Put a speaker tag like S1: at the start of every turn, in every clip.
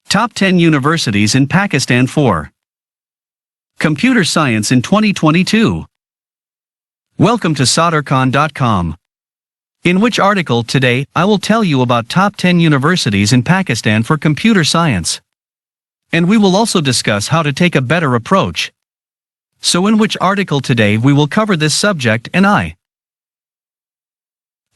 S1: Top 10 Universities in Pakistan for Computer Science in 2022. Welcome to sadarkhan.com. In which article today I will tell you about top 10 universities in Pakistan for computer science. And we will also discuss how to take a better approach. So in which article today we will cover this subject, and I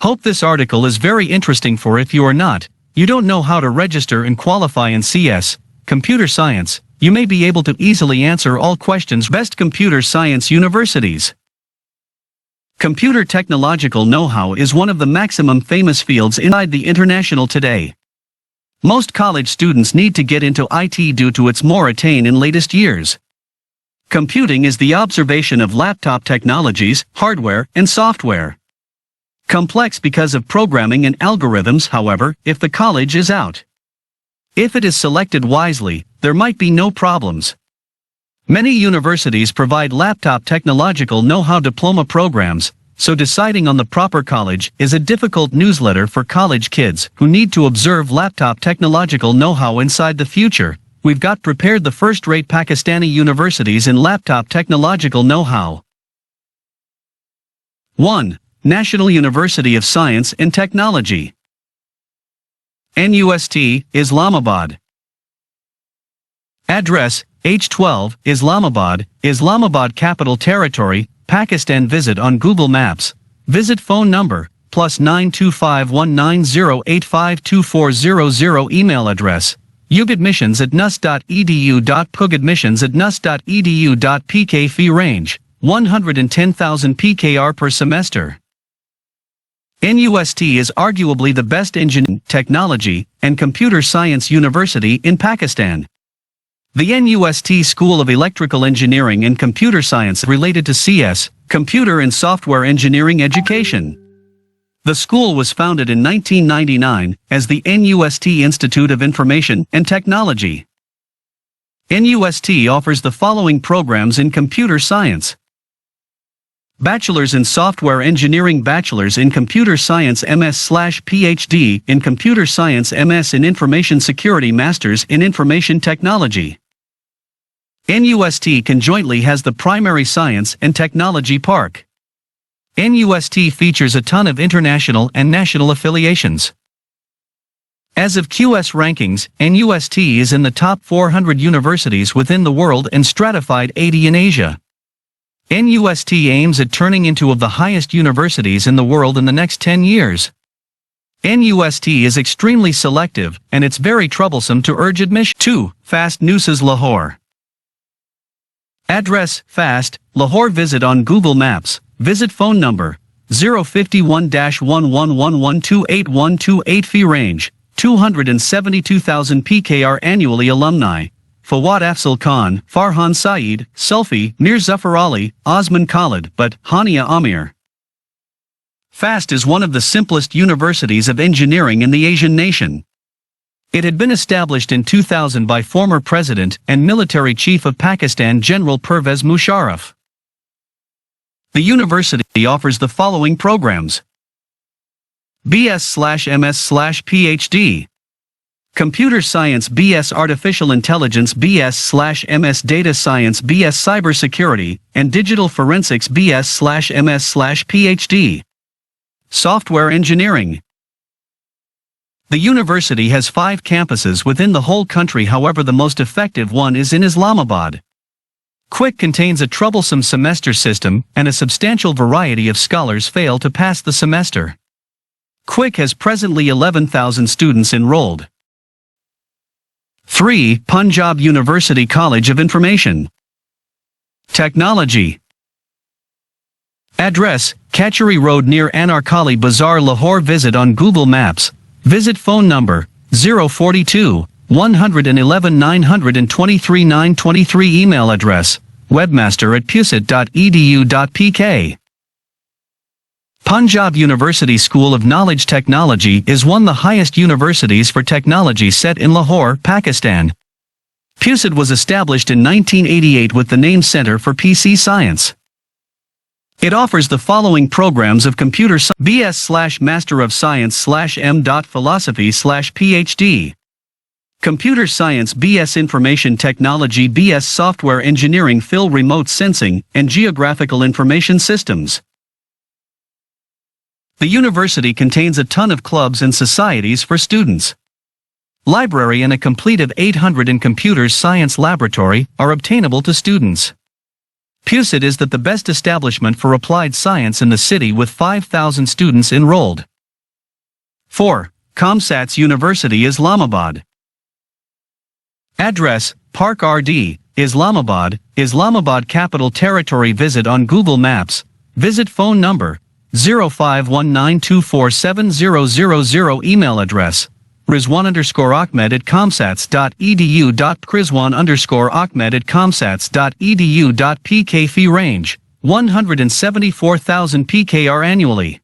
S1: hope this article is very interesting. For if you are not, you don't know how to register and qualify in CS, computer science, you may be able to easily answer all questions. Best computer science universities. Computer technological know-how is one of the maximum famous fields inside the international today. Most college students need to get into IT due to its more attain in latest years. Computing is the observation of laptop technologies, hardware, and software. Complex because of programming and algorithms, however, if the college is out. If it is selected wisely, there might be no problems. Many universities provide laptop technological know-how diploma programs, so deciding on the proper college is a difficult newsletter for college kids who need to observe laptop technological know-how inside the future. We've got prepared the first-rate Pakistani universities in laptop technological know-how. 1. National University of Science and Technology. NUST, Islamabad. Address, H12, Islamabad, Islamabad Capital Territory, Pakistan. Visit on Google Maps. Visit phone number, +925 190852400. Email address, ugadmissions@nus.edu.pugadmissions@nus.edu.pk. Fee range, 110,000 PKR per semester. NUST is arguably the best engineering, technology, and computer science university in Pakistan. The NUST School of Electrical Engineering and Computer Science related to CS, Computer and Software Engineering education. The school was founded in 1999 as the NUST Institute of Information and Technology. NUST offers the following programs in computer science. Bachelor's in Software Engineering, Bachelor's in Computer Science, MS/PhD in Computer Science, MS in Information Security, Master's in Information Technology. NUST conjointly has the Primary Science and Technology Park. NUST features a ton of international and national affiliations. As of QS rankings, NUST is in the top 400 universities within the world and stratified 80 in Asia. NUST aims at turning into one of the highest universities in the world in the next 10 years. NUST is extremely selective, and it's very troublesome to urge admission. 2. Fast Nusas, Lahore. Address, Fast, Lahore. Visit on Google Maps. Visit phone number, 051-1111281228. Fee range, 272,000 PKR annually. Alumni, Fawad Afzal Khan, Farhan Saeed, Sulfi, Mir Zafar Ali, Osman Khalid, but Hania Amir. FAST is one of the simplest universities of engineering in the Asian nation. It had been established in 2000 by former President and Military Chief of Pakistan General Pervez Musharraf. The university offers the following programs: BS/MS/PhD. Computer Science, BS Artificial Intelligence, BS/MS Data Science, BS Cybersecurity and Digital Forensics, BS/MS/PhD. Software Engineering. The university has 5 campuses within the whole country, however the most effective one is in Islamabad. Quick contains a troublesome semester system, and a substantial variety of scholars fail to pass the semester. Quick has presently 11,000 students enrolled. 3. Punjab University College of Information Technology. Address, Kachari Road near Anarkali Bazaar, Lahore. Visit on Google Maps. Visit phone number, 042-111-923-923. Email address, webmaster@pusit.edu.pk. Punjab University School of Knowledge Technology is one of the highest universities for technology set in Lahore, Pakistan. PUSIT was established in 1988 with the name Center for PC Science. It offers the following programs of computer science: BS/Master of Science/M. Philosophy/PhD. Computer Science BS Information Technology BS Software Engineering M.Phil Remote Sensing and Geographical Information Systems. The university contains a ton of clubs and societies for students. Library and a complete of 800 in Computer Science Laboratory are obtainable to students. P.hd is the best establishment for applied science in the city with 5,000 students enrolled. 4. ComSats University Islamabad. Address, Park RD, Islamabad, Islamabad Capital Territory. Visit on Google Maps. Visit phone number 0519247000. Email address rizwan_ahmed@comsats.edu.Krizwan_ahmed@comsats.edu.pk. Fee range 174,000 PKR annually.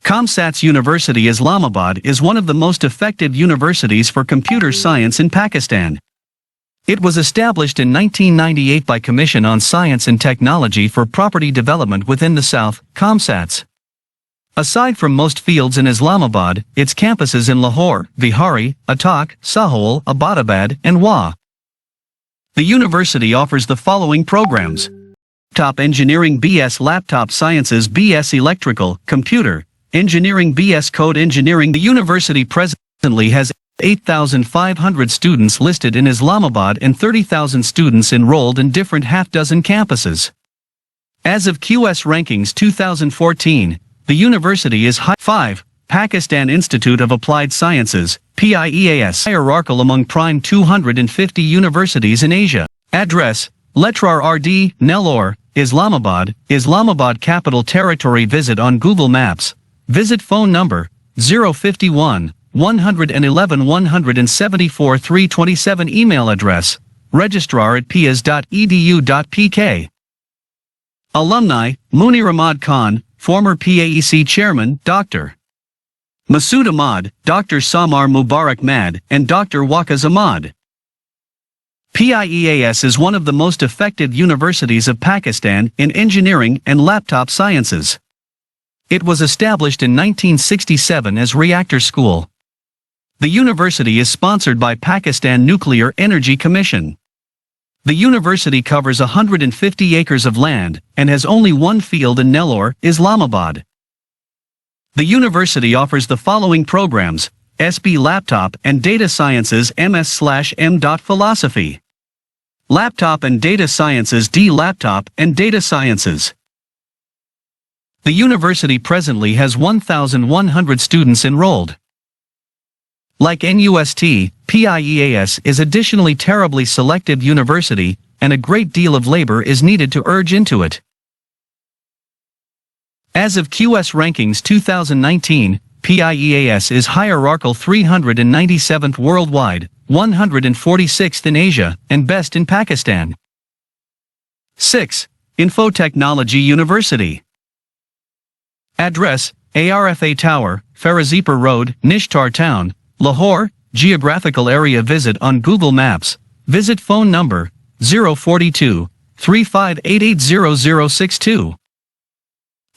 S1: ComSats University Islamabad is one of the most effective universities for computer science in Pakistan. It was established in 1998 by Commission on Science and Technology for Property Development within the South, ComSats. Aside from most fields in Islamabad, its campuses in Lahore, Vihari, Attock, Sahol, Abbottabad, and Wah. The university offers the following programs: Laptop Engineering BS, Laptop Sciences BS, Electrical, Computer Engineering BS, Code Engineering. The university presently has 8,500 students listed in Islamabad and 30,000 students enrolled in different half-dozen campuses. As of QS Rankings 2014, the university is 5. Pakistan Institute of Applied Sciences, PIEAS, hierarchical among prime 250 universities in Asia. Address, Letrar RD, Nellore, Islamabad, Islamabad Capital Territory. Visit on Google Maps. Visit phone number 051 111 174 327. Email address registrar@phd.edu.pk. Alumni, Munir Ahmad Kha'n, former PAEC Chairman, Dr. Masood Ahmad, Dr. Samar Mubarak Mad, and Dr. Waqas Ahmad. PIEAS is one of the most effective universities of Pakistan in engineering and laptop sciences. It was established in 1967 as Reactor School. The university is sponsored by Pakistan Nuclear Energy Commission. The university covers 150 acres of land and has only one field in Nellore, Islamabad. The university offers the following programs: SB Laptop and Data Sciences MS/M. Philosophy. Laptop and Data Sciences D. Laptop and Data Sciences. The university presently has 1,100 students enrolled. Like NUST, PIEAS is additionally terribly selective university, and a great deal of labor is needed to urge into it. As of QS Rankings 2019, PIEAS is hierarchical 397th worldwide, 146th in Asia, and best in Pakistan. 6. Infotechnology University. Address, ARFA Tower, Farazipur Road, Nishtar Town, Lahore. Geographical area. Visit on Google Maps. Visit phone number 042 35880062.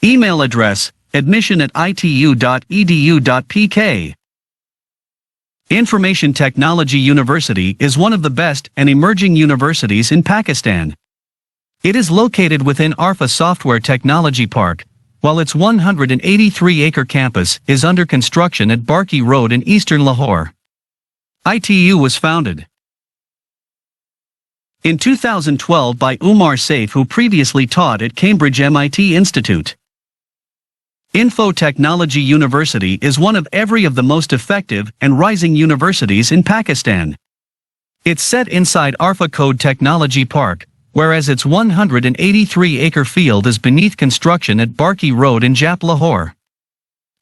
S1: Email address admission@itu.edu.pk. Information Technology University is one of the best and emerging universities in Pakistan. It is located within Arfa Software Technology Park, while its 183-acre campus is under construction at Barki Road in eastern Lahore. ITU was founded in 2012 by Umar Saif, who previously taught at Cambridge MIT Institute. Infotechnology University is one of every of the most effective and rising universities in Pakistan. It's set inside Arfa Code Technology Park, whereas its 183-acre field is beneath construction at Barki Road in Jap, Lahore.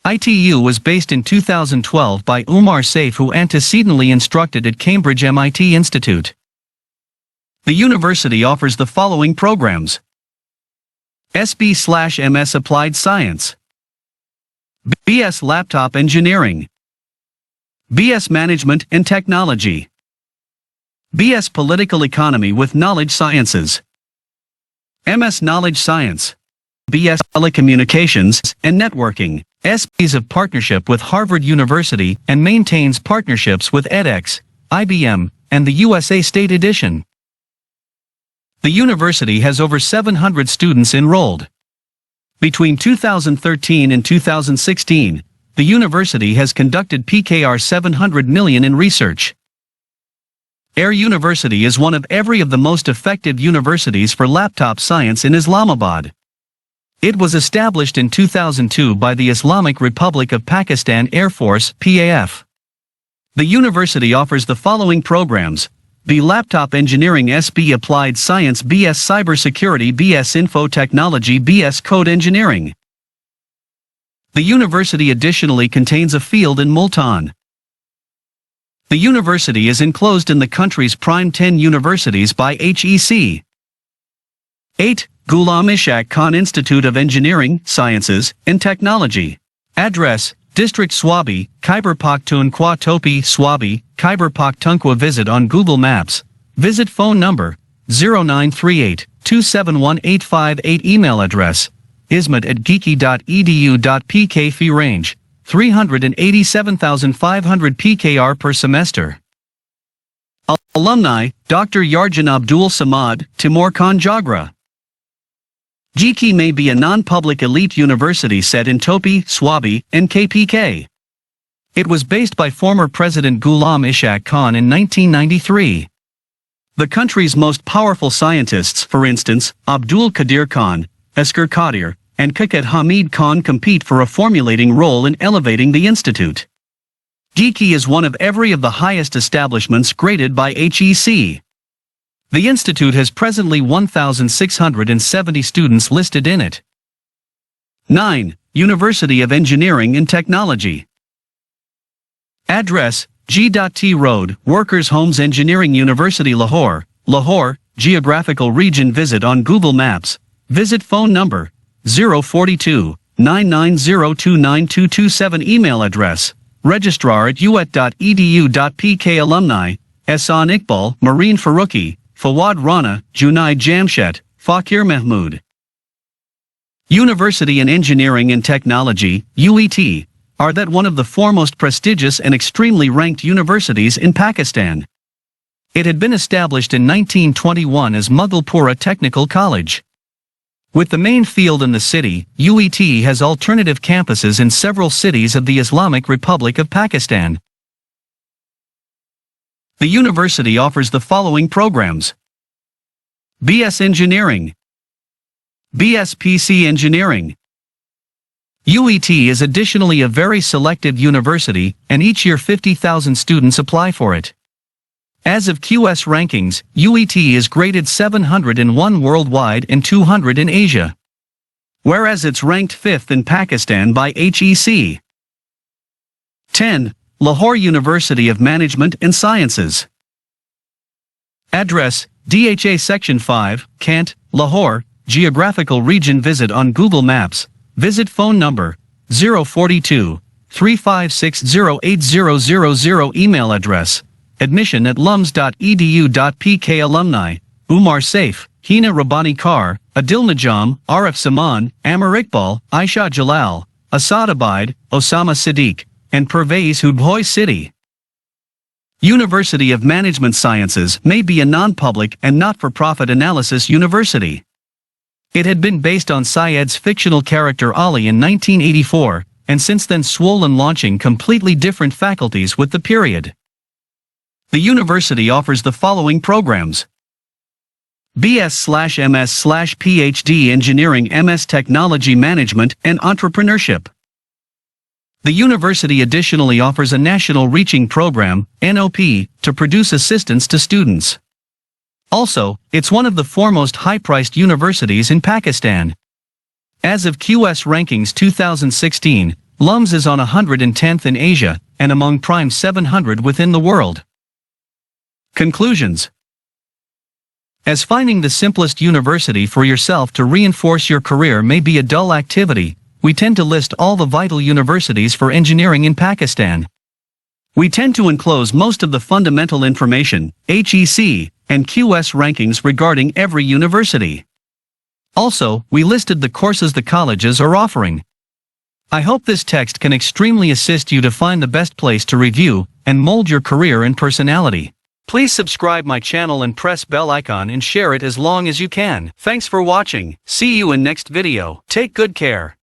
S1: ITU was based in 2012 by Umar Saif, who antecedently instructed at Cambridge MIT Institute. The university offers the following programs: SB/MS Applied Science, BS Laptop Engineering, BS Management and Technology, BS Political Economy with Knowledge Sciences, MS Knowledge Science, BS Telecommunications and Networking. SBs of partnership with Harvard University and maintains partnerships with edX, IBM, and the USA State Edition. The university has over 700 students enrolled. Between 2013 and 2016, the university has conducted PKR 700 million in research. Air University is one of the most effective universities for laptop science in Islamabad. It was established in 2002 by the Islamic Republic of Pakistan Air Force (PAF). The university offers the following programs: B. Laptop Engineering, SB Applied Science, BS Cybersecurity, BS Infotechnology, BS Code Engineering. The university additionally contains a field in Multan. The university is enclosed in the country's prime 10 universities by HEC. 8. Ghulam Ishaq Khan Institute of Engineering, Sciences, and Technology. Address: District Swabi, Khyber Pakhtunkhwa, Topi, Swabi, Khyber Pakhtunkhwa. Visit on Google Maps. Visit phone number 0938-271-858. Email address: ismat@geeky.edu.pk. Fee range: 387,500 PKR per semester. Alumni: Dr. Yarjan Abdul Samad, Timur Khan Jagra. GK may be a non-public elite university set in Topi, Swabi, and KPK. It was based by former President Ghulam Ishaq Khan in 1993. The country's most powerful scientists, for instance, Abdul Qadir Khan, Asghar Qadir, and Kaqat Hamid Khan, compete for a formulating role in elevating the institute. GK is one of the highest establishments graded by HEC. The institute has presently 1,670 students listed in it. 9. University of Engineering and Technology. Address: G.T. Road, Workers' Homes, Engineering University, Lahore, Lahore. Geographical region. Visit on Google Maps. Visit phone number 042-990292227. Email address: registrar@uat.edu.pk. Alumni: Ehsan Iqbal, Mareen Faruqi, Fawad Rana, Junaid Jamshed, Fakir Mahmood. University in Engineering and Technology, UET, are one of the foremost prestigious and extremely ranked universities in Pakistan. It had been established in 1921 as Mughalpura Technical College. With the main field in the city, UET has alternative campuses in several cities of the Islamic Republic of Pakistan. The university offers the following programs: BS Engineering, BS PC Engineering. UET is additionally a very selective university, and each year 50,000 students apply for it. As of QS rankings, UET is graded 701 worldwide and 200 in Asia, whereas it's ranked 5th in Pakistan by HEC. 10. Lahore University of Management and Sciences. Address: DHA Section 5, Kha'n, Lahore. Geographical region. Visit on Google Maps. Visit phone number 042-356-08000. Email address: admission@lums.edu.pk. Alumni: Umar Saif, Hina Rabbani Kar, Adil Najam, Arif Saman, Amar Iqbal, Aisha Jalal, Asad Abid, Osama Siddiq, and Pervez Hubhoy City. University of Management Sciences may be a non-public and not-for-profit analysis university. It had been based on Syed's fictional character Ali in 1984, and since then swollen, launching completely different faculties with the period. The university offers the following programs: BS/MS/PhD Engineering, MS Technology Management and Entrepreneurship. The university additionally offers a National Reaching Program, NOP, to produce assistance to students. Also, it's one of the foremost high-priced universities in Pakistan. As of QS Rankings 2016, LUMS is on 110th in Asia, and among prime 700 within the world. Conclusions. As finding the simplest university for yourself to reinforce your career may be a dull activity, we tend to list all the vital universities for engineering in Pakistan. We tend to enclose most of the fundamental information, HEC, and QS rankings regarding every university. Also, we listed the courses the colleges are offering. I hope this text can extremely assist you to find the best place to review and mold your career and personality. Please subscribe my channel and press bell icon and share it as long as you can. Thanks for watching. See you in next video. Take good care.